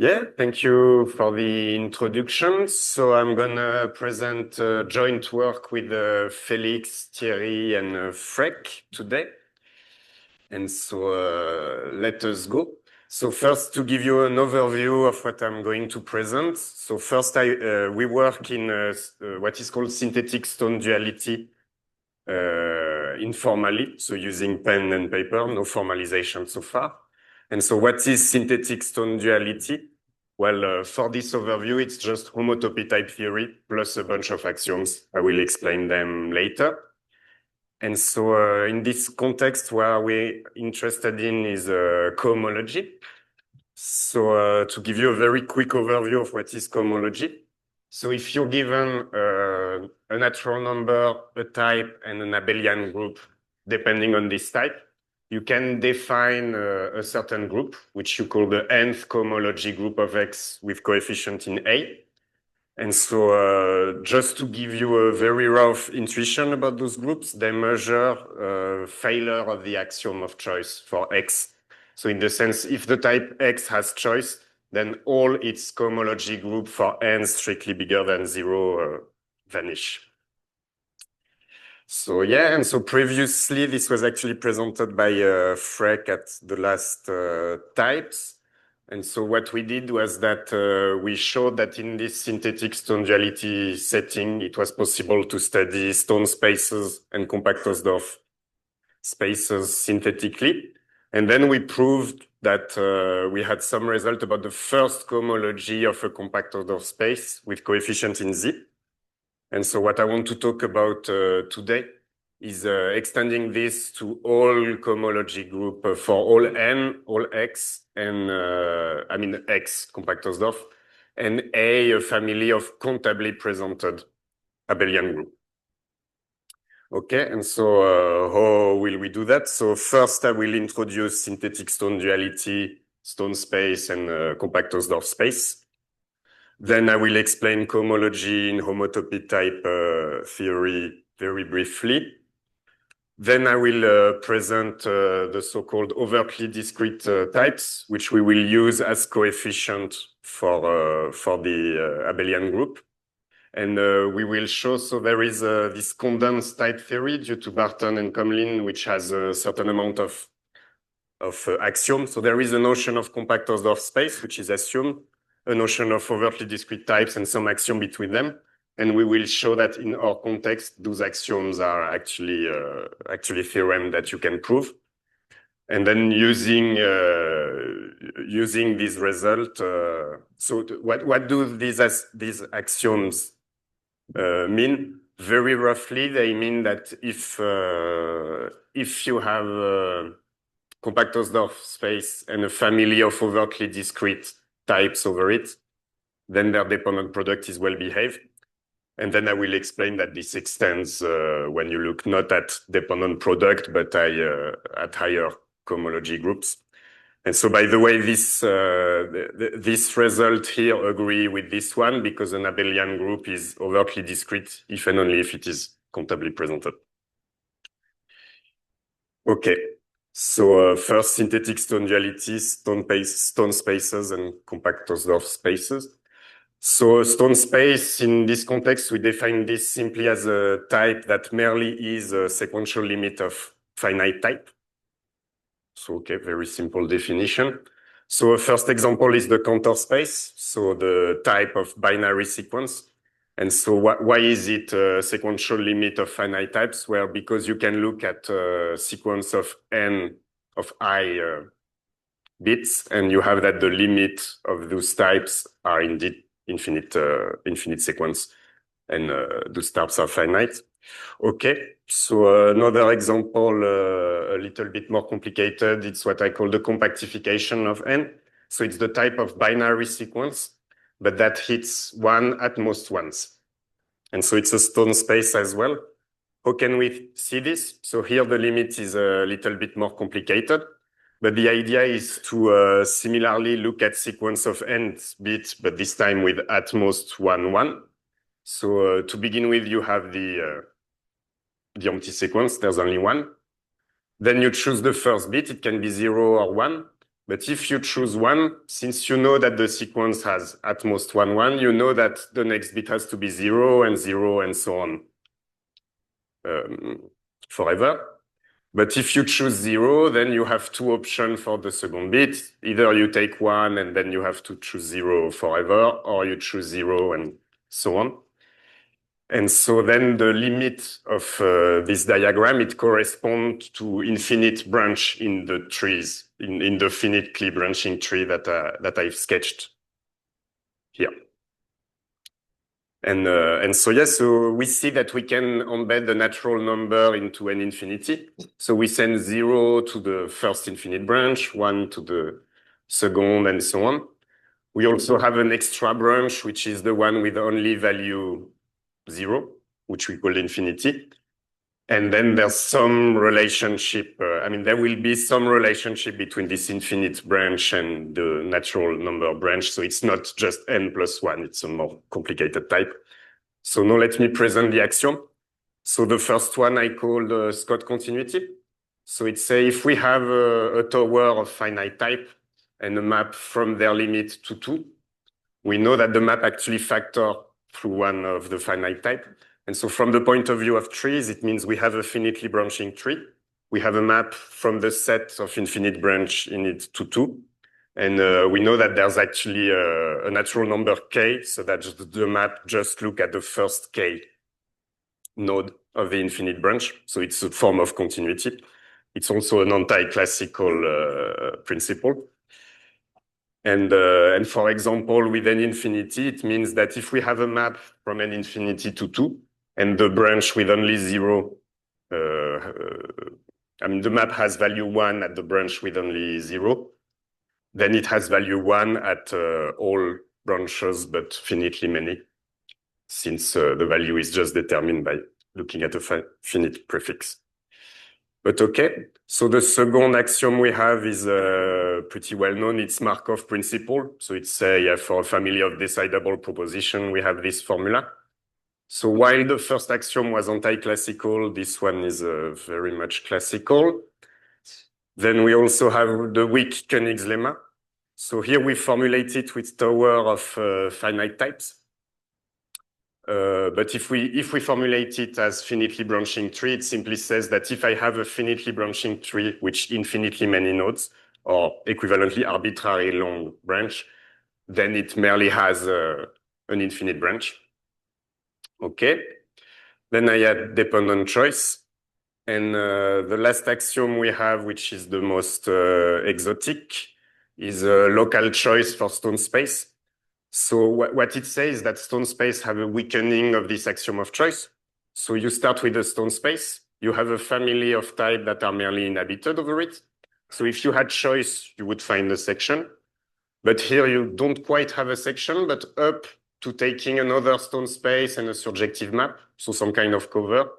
Yeah, thank you for the introduction. So I'm gonna present joint work with Felix, Thierry, and Freek today. And so let us go. So first, to give you an overview of what I'm going to present. So first, we work in what is called synthetic stone duality informally, so using pen and paper, no formalization so far. And so what is synthetic stone duality? Well, for this overview, it's just homotopy type theory plus a bunch of axioms. I will explain them later. And so in this context, what we're interested in is cohomology. So to give you a very quick overview of what is cohomology. So if you're given a natural number, a type, and an abelian group, depending on this type, you can define a certain group, which you call the nth cohomology group of X with coefficient in A. And so just to give you a very rough intuition about those groups, they measure failure of the axiom of choice for X. So in the sense, if the type X has choice, then all its cohomology group for n strictly bigger than 0 vanish. So yeah, and so previously this was actually presented by Freek at the last types. And so what we did was that we showed that in this synthetic stone duality setting, it was possible to study stone spaces and Compact-Hausdorff spaces synthetically. And then we proved that we had some result about the first cohomology of a Compact-Hausdorff space with coefficient in Z. And so what I want to talk about today is extending this to all cohomology group for all n, all x, and I mean x, Compact-Hausdorff, and a family of countably presented abelian group. Okay, and so how will we do that? So first I will introduce synthetic stone duality, stone space, and Compact-Hausdorff space. Then I will explain cohomology in homotopy type theory very briefly. Then I will present the so-called overtly discrete types, which we will use as coefficient for the abelian group. And we will show, so there is this condensed type theory due to Barton and Comlin, which has a certain amount of axioms. So there is a notion of Compact-Hausdorff space, which is assumed, a notion of overtly discrete types and some axiom between them. And we will show that in our context, those axioms are actually theorem that you can prove. And then using this result, so what do these axioms mean? Very roughly, they mean that if you have Compact-Hausdorff space and a family of overtly discrete types over it, then their dependent product is well behaved. And then I will explain that this extends when you look not at dependent product, but at higher cohomology groups. And so, by the way, this result here agree with this one because an abelian group is overtly discrete if and only if it is countably presented. Okay. So first, synthetic stone duality, stone spaces, and Compact-Hausdorff spaces. So stone space, in this context, we define this simply as a type that merely is a sequential limit of finite type. So, okay, very simple definition. So a first example is the Cantor space, so the type of binary sequence. And so why is it a sequential limit of finite types? Well, because you can look at a sequence of n of I bits, and you have that the limit of those types are indeed infinite sequence, and those types are finite. Okay, so another example, a little bit more complicated, it's what I call the compactification of n. So it's the type of binary sequence, but that hits one at most once. And so it's a stone space as well. How can we see this? So here the limit is a little bit more complicated, but the idea is to similarly look at sequence of n bits, but this time with at most 1, 1. So to begin with, you have the empty sequence, there's only one. Then you choose the first bit, it can be 0 or 1. But if you choose 1, since you know that the sequence has at most 1, 1, you know that the next bit has to be 0 and 0 and so on forever. But if you choose 0, then you have 2 options for the second bit. Either you take 1 and then you have to choose 0 forever, or you choose 0 and so on. And so then the limit of this diagram, it corresponds to infinite branch in the trees, in the finitely branching tree that I've sketched here. And so yes, so we see that we can embed the natural number into an infinity. So we send 0 to the first infinite branch, 1 to the second, and so on. We also have an extra branch, which is the one with only value 0, which we call infinity. And then there's some relationship, there will be some relationship between this infinite branch and the natural number branch. So it's not just n plus 1, it's a more complicated type. So now let me present the axiom. So the first one I call the Scott continuity. So it says if we have a tower of finite type and a map from their limit to 2, we know that the map actually factor through one of the finite type. And so from the point of view of trees, it means we have a finitely branching tree. We have a map from the set of infinite branch in it to 2. And we know that there's actually a natural number k, so that the map just look at the first k node of the infinite branch. So it's a form of continuity. It's also an anti-classical principle. And for example, with an infinity, it means that if we have a map from an infinity to 2, and the branch with only 0, the map has value 1 at the branch with only 0, then it has value 1 at all branches, but finitely many, since the value is just determined by looking at a finite prefix. But okay, so the second axiom we have is pretty well known. It's Markov principle. So it's for a family of decidable proposition, we have this formula. So while the first axiom was anti-classical, this one is very much classical. Then we also have the weak Koenig's lemma. So here we formulate it with tower of finite types. But if we formulate it as finitely branching tree, it simply says that if I have a finitely branching tree with infinitely many nodes, or equivalently arbitrary long branch, then it merely has an infinite branch. Okay. Then I add dependent choice. And the last axiom we have, which is the most exotic, is a local choice for stone space. So what it says is that stone space have a weakening of this axiom of choice. So you start with a stone space. You have a family of type that are merely inhabited over it. So if you had choice, you would find a section. But here you don't quite have a section, but up to taking another stone space and a surjective map, so some kind of cover,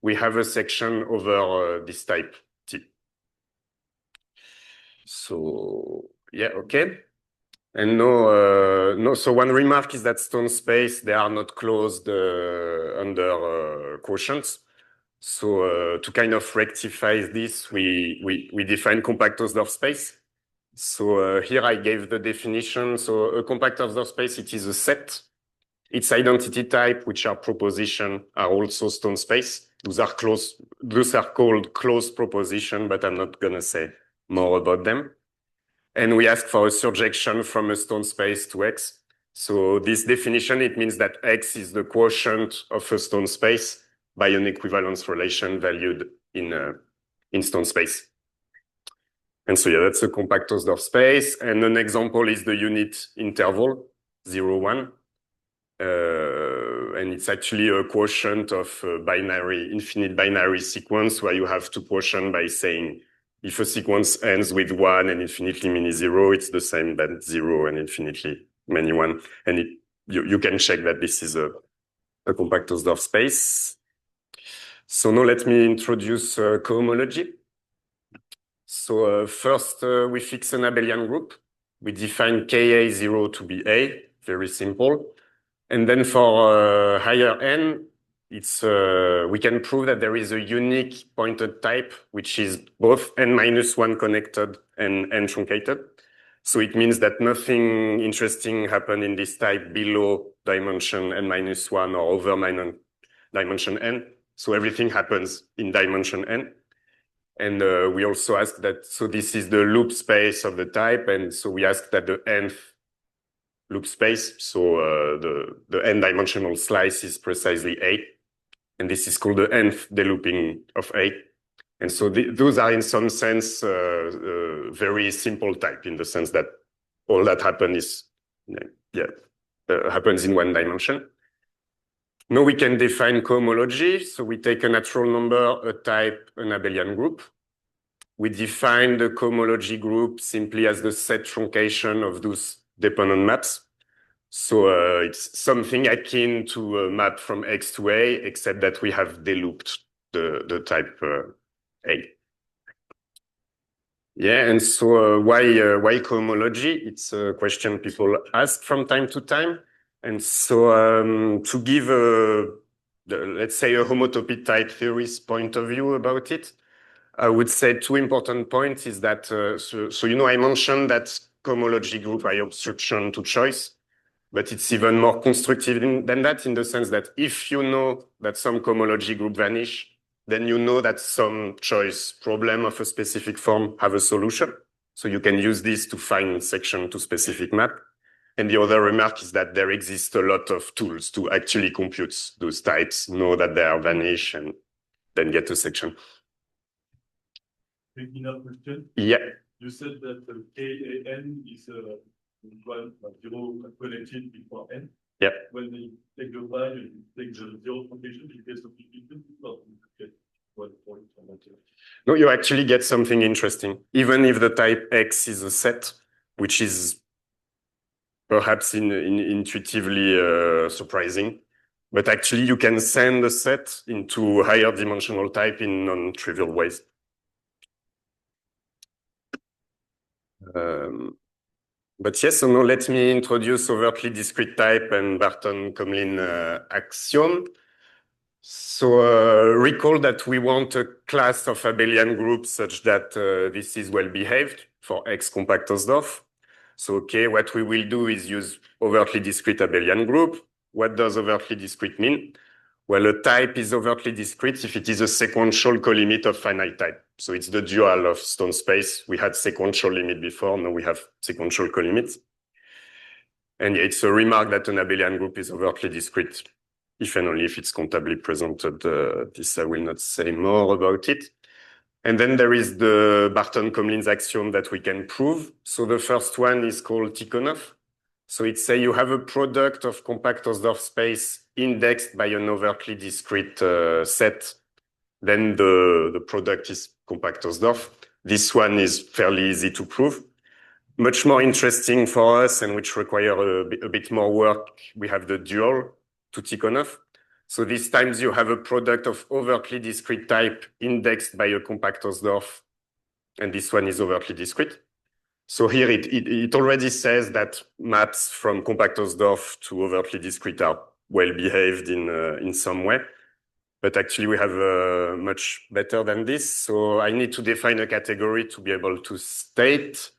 we have a section over this type T. So yeah, okay. And no. So one remark is that stone space, they are not closed under quotients. So to kind of rectify this, we define compact Hausdorff space. So here I gave the definition. So a compact Hausdorff space, it is a set. Its identity type, which are proposition, are also stone space. Those are called closed proposition, but I'm not gonna say more about them. And we ask for a surjection from a stone space to X. So this definition, it means that X is the quotient of a stone space by an equivalence relation valued in stone space. And so yeah, that's a compact Hausdorff space. And an example is the unit interval, 0, 1. And it's actually a quotient of a infinite binary sequence where you have to quotient by saying if a sequence ends with 1 and infinitely many 0, it's the same that 0 and infinitely many 1. And you can check that this is a compact Hausdorff space. So now let me introduce cohomology. So first we fix an abelian group. We define Ka0 to be A, very simple. And then for higher n, we can prove that there is a unique pointed type, which is both n-1 connected and n truncated. So it means that nothing interesting happened in this type below dimension n-1 or over dimension n. So everything happens in dimension n. And we also asked that, so this is the loop space of the type. And so we asked that the nth loop space, so the n-dimensional slice is precisely A. And this is called the nth delooping of A. And so those are in some sense very simple type in the sense that all that happens happens in one dimension. Now we can define cohomology. So we take a natural number, a type, an abelian group. We define the cohomology group simply as the set truncation of those dependent maps. So it's something akin to a map from X to A, except that we have delooped the type A. Yeah, and so why cohomology? It's a question people ask from time to time. And so to give let's say a homotopy type theorist point of view about it, I would say two important points is that, so you know, I mentioned that cohomology group by obstruction to choice. But it's even more constructive than that in the sense that if you know that some cohomology group vanish, then you know that some choice problem of a specific form have a solution. So you can use this to find section to specific map. And the other remark is that there exists a lot of tools to actually compute those types, know that they are vanish, and then get a section. Enough question? Yeah. You said that KAN is one zero connected before n. Yeah. When you take the value, you take the zero condition, you get something different. No, you actually get something interesting. Even if the type X is a set, which is perhaps intuitively surprising, but actually you can send a set into higher dimensional type in non-trivial ways. But yes, so now let me introduce overtly discrete type and Barton-Comlin axiom. So recall that we want a class of abelian groups such that this is well behaved for X compact Hausdorff. So okay, what we will do is use overtly discrete abelian group. What does overtly discrete mean? Well, a type is overtly discrete if it is a sequential colimit of finite type. So it's the dual of stone space. We had sequential limit before, now we have sequential colimits. And it's a remark that an abelian group is overtly discrete, if and only if it's countably presented. This I will not say more about it. And then there is the Barton-Comlin's axiom that we can prove. So the first one is called Tikhonov. So it's say you have a product of compact Hausdorff space indexed by an overtly discrete set. Then the product is compact Hausdorff. This one is fairly easy to prove. Much more interesting for us and which require a bit more work, we have the dual to Tikhonov. So this time you have a product of overtly discrete type indexed by a compact Hausdorff, and this one is overtly discrete. So here it already says that maps from compact Hausdorff to overtly discrete are well behaved in some way. But actually we have much better than this. So I need to define a category to be able to state.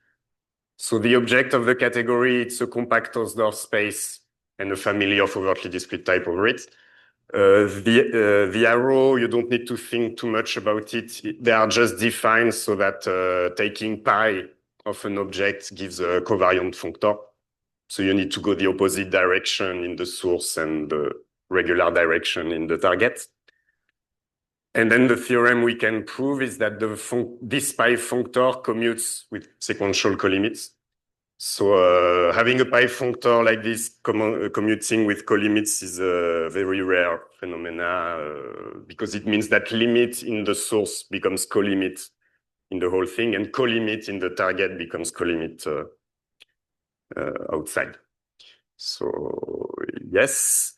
So the object of the category, it's a compact Hausdorff space and a family of overtly discrete type over it. The arrow, you don't need to think too much about it. They are just defined so that taking pi of an object gives a covariant functor. So you need to go the opposite direction in the source and the regular direction in the target. And then the theorem we can prove is that this pi functor commutes with sequential colimits. So having a pi functor like this commuting with colimits is a very rare phenomena because it means that limit in the source becomes colimit in the whole thing, and colimit in the target becomes colimit outside. So yes.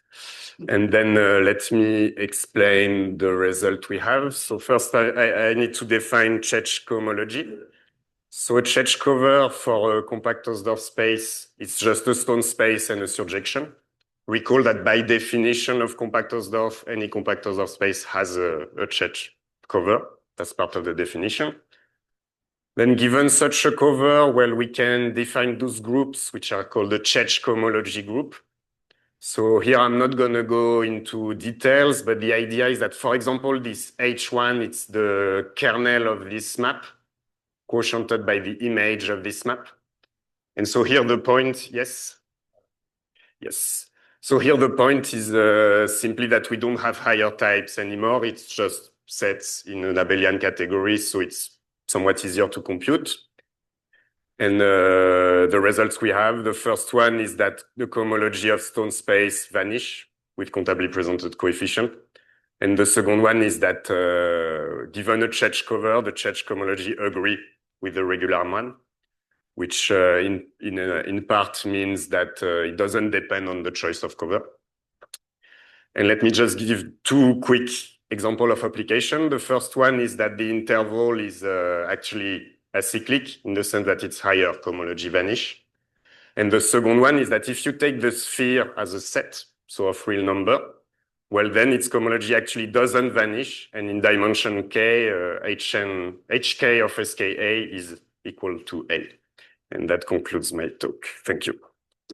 And then let me explain the result we have. So first I need to define Čech cohomology. So a Čech cover for a compact Hausdorff space, it's just a stone space and a surjection. recall that by definition of Compact-Hausdorff, any Compact-Hausdorff space has a Čech cover. That's part of the definition. Then given such a cover, well, we can define those groups, which are called the Čech cohomology group. So here I'm not going to go into details, but the idea is that, for example, this H1, it's the kernel of this map, quotiented by the image of this map. And so here the point, yes? Yes. So here the point is simply that we don't have higher types anymore. It's just sets in an abelian category, so it's somewhat easier to compute. And the results we have, the first one is that the cohomology of stone space vanish with countably presented coefficient. And the second one is that given a Čech cover, the Čech cohomology agree with the regular one, which in part means that it doesn't depend on the choice of cover. And let me just give two quick examples of application. The first one is that the interval is actually acyclic in the sense that it's higher cohomology vanish. And the second one is that if you take the sphere as a set, so of real number, well, then its cohomology actually doesn't vanish. And in dimension k, hk of ska is equal to A. And that concludes my talk. Thank you.